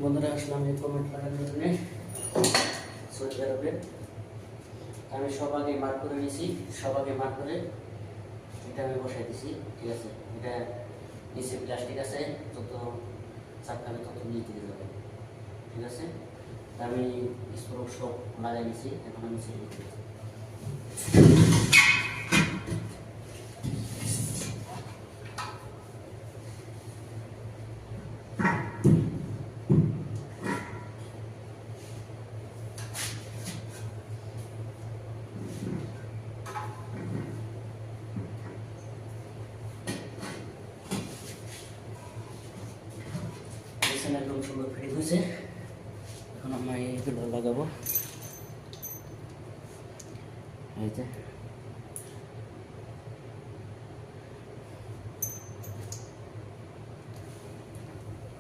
বন্ধুরা আসলাম এই কমেন্ট লাগানোর জন্য সৌদি আরবে। আমি সব আগে মার্ক করে নিয়েছি, সব আগে মার্ক করে এটা আমি বসাই দিছি। ঠিক আছে, এটা নিচে প্লাস্টিক আছে, যত চাপকাবে তত নিচে দিয়ে যাবে। ঠিক আছে, আমি স্ক্রু সব লাগাই নিয়েছি, এখন আমি ছেড়ে দিচ্ছি। একদম সুন্দর ফিটিং হয়েছে। এখন আমরা এইগুলো লাগাবো। এই যে